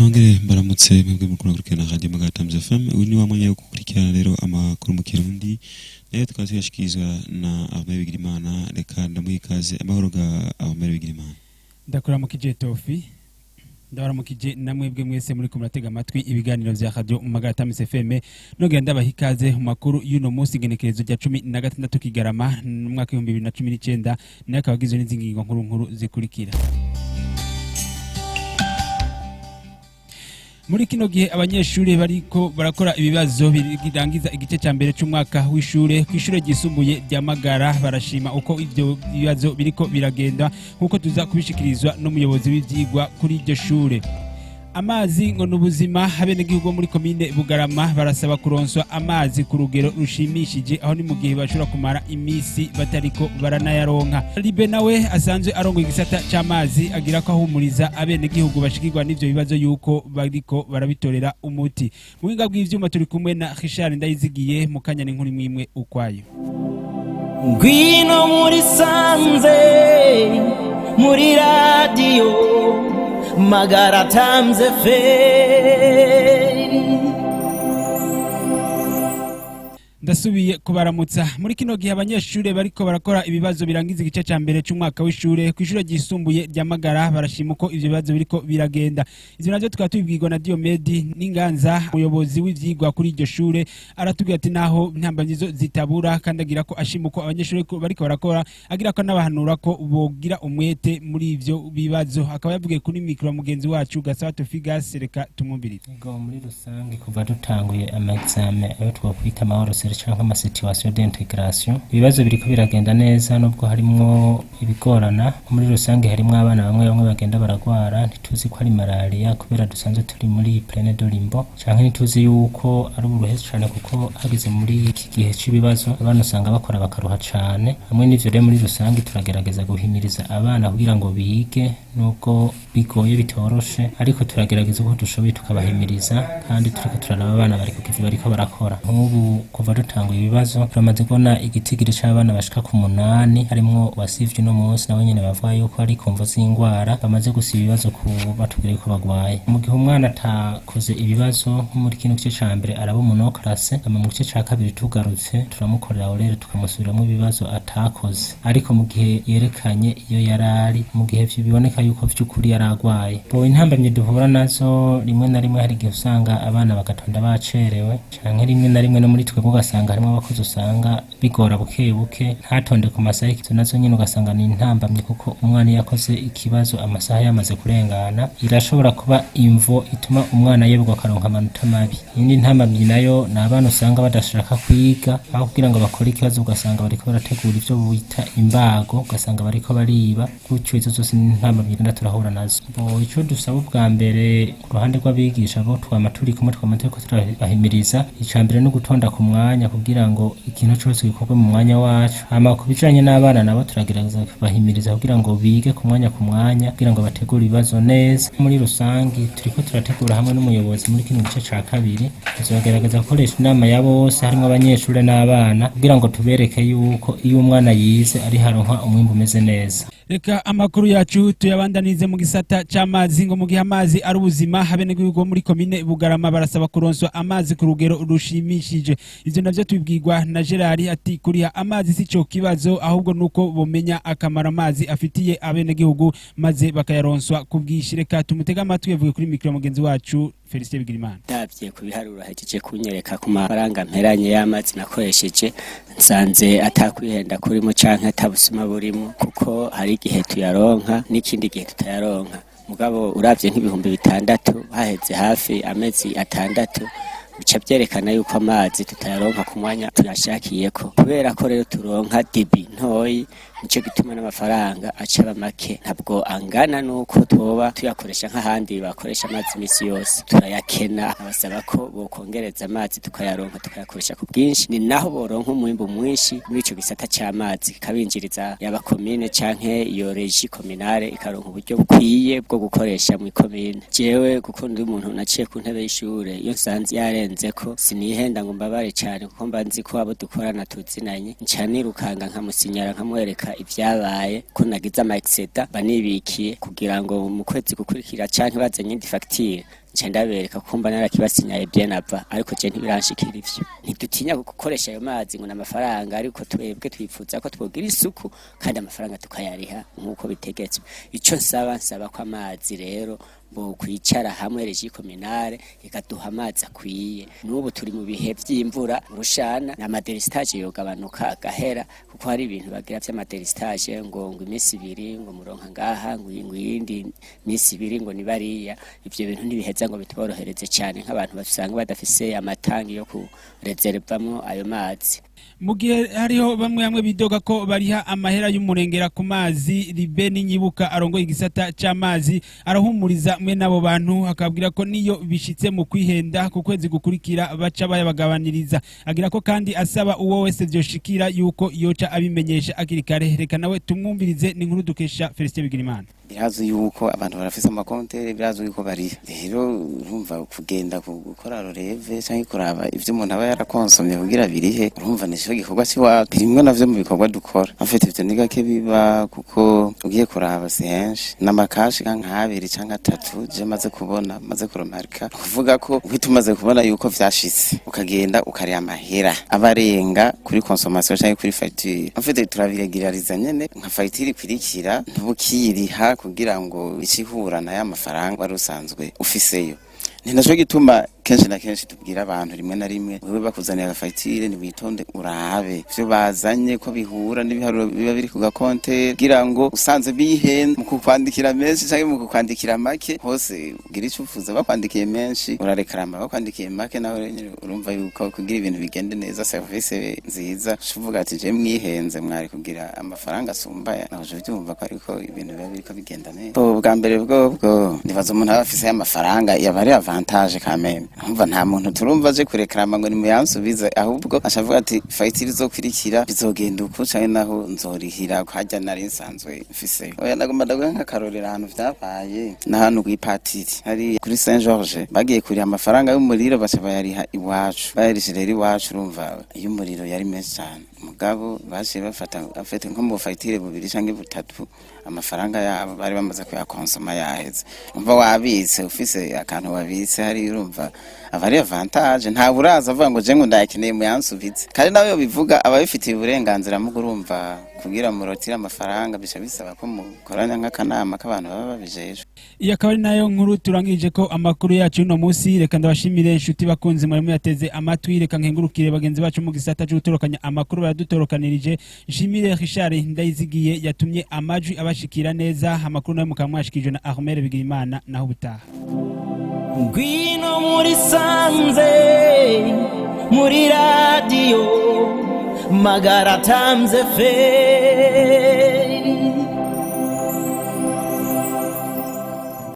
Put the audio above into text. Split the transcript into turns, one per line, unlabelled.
nongere mbaramutse mwebwe mukurikirana Radio Magara Times FM. Uyu ni wamanya yo gukurikirana rero amakuru mu Kirundi nayo tukaziyashikizwa na Ahmed Bigirimana. Reka ndamuhikaze amahoro ga Ahmed Bigirimana.
Ndakora mu kije Tofi. Ndabara mu kije namwebwe mwese muri ko muratega amatwi ibiganiro vya Radio Magara Times FM. Nongera ndabahikaze mu makuru y'uno munsi igenekerezo rya 16 Kigarama mu mwaka 2019 nayo kabagizwe n'inzingingo nkuru zikurikira. Muri kino gihe abanyeshuri bariko barakora ibibazo birangiza igice ca mbere c'umwaka w'ishure kw'ishure ryisumbuye rya Magara, barashima uko ivyo bibazo biriko biragenda nkuko tuza kubishikirizwa n'umuyobozi w'ivyigwa kuri iryo shure. Amazi ngo n'ubuzima, abenegihugu muri komine Bugarama barasaba kuronswa amazi ku rugero rushimishije, aho ni mu gihe bashobora kumara imisi batariko baranayaronka. Libe nawe asanzwe arongo igisata c'amazi agira ko ahumuriza abenegihugu bashikirwa n'ivyo bibazo yuko bariko barabitorera umuti. Mu binga bw'ivyuma turi kumwe na Richard Ndayizigiye mu kanya n'inkuru imwe ukwayo.
Ngwino muri sanze muri radio Magara Times FM.
Ndasubiye kubaramutsa. Muri kino gihe abanyeshure bariko barakora ibibazo birangiza igice ca mbere c'umwaka w'ishure kw'ishure ryisumbuye rya Magara, barashima uko ivyo bibazo biriko biragenda. Ivyo navyo tukaba tubibwirwa na Diomedi Ninganza, umuyobozi w'ivyigwa kuri iryo shure, aratubwira ati naho ntambanyizo zitabura kandi agira ko ashima uko abanyeshure bariko barakora, agira ko nabahanura ko bogira umwete muri ivyo bibazo. Akaba yavugiye kuri mikro mugenzi wacu Gasaba Tofigas, reka tumwumvirize.
Ngo muri rusange kuva dutanguye ama-examen ayo twakwita amahoro canke ama situation d'intégration, ibibazo biriko biragenda neza nubwo harimwo ibigorana. Muri rusange harimwo abana bamwe bagenda baragwara, ntituzi ko ari malaria kubera dusanzwe turi muri pleine de limbo, canke ntituzi yuko ari uruhezi cane kuko hageze muri iki gihe c'ibibazo abana usanga bakora bakaruha cane. Hamwe n'ivyo rero muri rusange turagerageza guhimiriza abana kugira ngo bige, nubwo bigoye bitoroshe, ariko turagerageza uko dushoboye tukabahimiriza kandi turiko turaraba abana bari ku kivi bariko barakora. Nk'ubu kuva dutanguye ibibazo turamaze kubona igitigiri c'abana bashika ku 8, harimwo wasivye no munsi nawe nyene bavuga yuko ari kumvo z'ingwara bamaze gusiba ibibazo ku batubwire ko bagwaye. Mu gihe umwana atakoze ibibazo muri kino gice ca mbere araba monoclasse, ama mu gice ca kabiri tugarutse turamukorera orere tukamusubiramwo ibibazo atakoze, ariko mu gihe yerekanye iyo yarari mu gihe biboneka yuko vy'ukuri yaragwaye. Bo intambamye duhura nazo rimwe na rimwe hari igihe usanga abana bagatonda bacerewe, canke rimwe na rimwe no muri twe ugasanga harimo abakozi usanga bigora buke ntatonde ku masaha. Izo nazo nyine ugasanga ni intambamye kuko umwana yakoze ikibazo amasaha yamaze kurengana, irashobora kuba imvo ituma umwana yebwa akaronka amanota mabi. Indi ntambamye nayo ni abana usanga badashaka kwiga, aho kugira ngo bakore ikibazo ugasanga bariko barategura ivyo bita imbago, ugasanga bariko bariba. Gutyo izo zose ni intambamye kandi turahura nazo. Bo ico dusaba ubwa mbere ku ruhande rw'abigisha bo twamaturi kumwe twamateko turahimiriza, icambere no gutonda ku mwanya kugira ngo ikintu cyose gikorwe mu mwanya wacu. Hama kubijanye n'abana nabo turagerageza kubahimiriza kugira ngo bige ku mwanya kugira ngo bategure ibibazo neza. Muri rusangi turiko turategura hamwe n'umuyobozi muri kino gice ca kabiri, tuzogerageza gukoresha inama ya bose harimo abanyeshure n'abana kugira ngo tubereke yuko iyo umwana yize ari haronka umwimbu umeze neza.
Reka amakuru yacu tuyabandanize mu gisata c'amazi. Ngo mu gihe amazi ari ubuzima, abenegihugu muri komine Bugarama barasaba kuronswa amazi ku rugero rushimishije. Ivyo navyo tubibwirwa na Gerard ati kuriha amazi si cyo kibazo, ahubwo nuko bomenya akamara amazi afitiye abenegihugu maze bakayaronswa kubwishi. Reka tumutega amatwi yavuye kuri mikro mugenzi wacu Felicien Bigirimana.
Ndavye kubiharura hejeje kunyereka ku mafaranga mperanye y'amazi nakoresheje, nsanze atakwihenda kurimo canke atabusuma burimo, kuko hari igihe tuyaronka n'ikindi gihe tutayaronka. Mugabo uravye nk'ibihumbi 6 haheze hafi amezi 6, bica byerekana yuko amazi tutayaronka ku mwanya tuyashakiyeko. Kubera ko rero turonka dibi ntoyi, nico gituma n'amafaranga acaba make, ntabwo angana nuko toba tuyakoresha nk'ahandi bakoresha amazi misi yose. Turayakena, abasaba ko bokongereza amazi tukayaronka tukayakoresha ku bwinshi, ni naho boronka umwimbu mwinshi muri ico gisata c'amazi, kabinjiriza yaba komine canke iyo regi kominale ikaronka uburyo bukwiye bwo gukoresha mu komine. Jewe kuko ndi umuntu naciye ku ntebe y'ishure, iyo nsanze yarenzeko sinihenda ngo mbabare cyane kuko mba nzi ko abo dukorana tuzinanye, nca nirukanga nkamusinyara nkamwereka ivyabaye ko nagize ama exceda banibikiye kugira ngo mu kwezi gukurikira canke bazanye indi facture ndabereka ko mba narakibasinyaye bien ava ariko je ntibiranshikira ivyo ntidutinya gukoresha ayo mazi ngo n'amafaranga ariko twebwe twifuza ko twogira isuku kandi amafaranga tukayariha nkuko bitegetswe ico nsaba ko amazi rero bo kwicara hamwe reji kominare ikaduha amazi akwiye n'ubu turi mu bihe vy'imvura urushana na maderistage yogabanuka agahera kuko hari ibintu bagira vy'amaderistage ngo imisi 2 ngo muronka ngaha ngo yindi misi 2 ngo nibariya ivyo bintu ntibiheza ngo bituborohereze cyane nk'abantu basanga badafise amatangi yo kureservamwo ayo mazi.
Mu gihe hariho bamwe bidoga ko bariha amahera y'umurengera ku mazi Ribe n'inyibuka arongo igisata c'amazi arahumuriza mwe nabo bantu akabwira ko niyo bishitse mu kwihenda ku kwezi gukurikira baca bayabagabaniriza agira ko kandi asaba uwo wese vyoshikira yuko yoca abimenyesha akirikare reka nawe tumwumvirize n'inkuru dukesha Felicien Bigirimana.
Birazi yuko abantu barafise amakonte birazi yuko bari rero urumva kugenda gukora roreve cyangwa kuraba ivyo umuntu aba yarakonsomye kugira birihe urumva nisho gikorwa ciwa birimwe navyo mu bikorwa dukora afite ivyo nigake biba kuko ugiye kuraba senshi namakashi kankabiri cyangwa 3 je maze kubona maze kuromarika kuvuga ko uhitumaze kubona yuko vyashitse ukagenda ukari amahera abarenga kuri consommation cyangwa kuri facture afite turabiregirariza nyene nka facture kwirikira ntubukiriha kugira ngo ikihura na ya mafaranga warusanzwe ufiseyo ninacho gituma kenshi na kenshi tubwira abantu rimwe na rimwe wewe bakuzanira agafagitire ni witonde urabe byo bazanye ko bihura n'ibiharuro biba biri ku gakonte kugira ngo usanze bihenze mu kukwandikira menshi cyangwa mu kukwandikira make hose ugira icyo ufuza bakwandikiye menshi urarekarama bakwandikiye make nawe urumva yuko kugira ibintu bigende neza service nziza uvuga ati je mwihenze mwari kugira amafaranga asumba naje byumva ko ariko ibintu biba biriko bigenda neza bwa mbere bwo nibaza umuntu afise amafaranga yabari avantage kameme umva nta muntu turumva aje kurekarama ngo ni muyansubize ahubwo ashavuga ati fagitire zo kwirikira bizogenda uko cyane naho nzorihira kwajya nari nsanzwe mfise oya nagomba ndaguha nk'akarorero ahantu vyabaye na hano kw'ipatiri hari kuri Saint George bagiye kuri amafaranga y'umuriro baca bayariha iwacu bayarishije rero iwacu urumva y'umuriro yari menshi cyane mugabo baje bafata afite nko mu fagitire bubiri canke butatu amafaranga yabo bari bamaze kuyakonsoma yaheze umva wabitse ufise akantu wabitse hari urumva avari avantage nta buraza avuga ngo je ngo ndakeneye mu yansubize kandi nawe yo bivuga ababifitiye uburenganzira mu urumva kugira murotira amafaranga bisha bisaba ko mukoranya nk'akanama k'abantu baba babijeje.
Iyo akaba ari nayo nkuru turangije ko amakuru yacu uno munsi reka ndabashimire inshuti bakunze muri yateze amatwi reka nkengurukire bagenzi bacu mu gisata cyo gutorokanya amakuru baradutorokanirije nshimire Richard Ndayizigiye yatumye amajwi abashikira neza amakuru nayo mukamwashikije na Ahmed Bigirimana naho butaha.
Ngwino muri sanze muri radio Magara Times FM.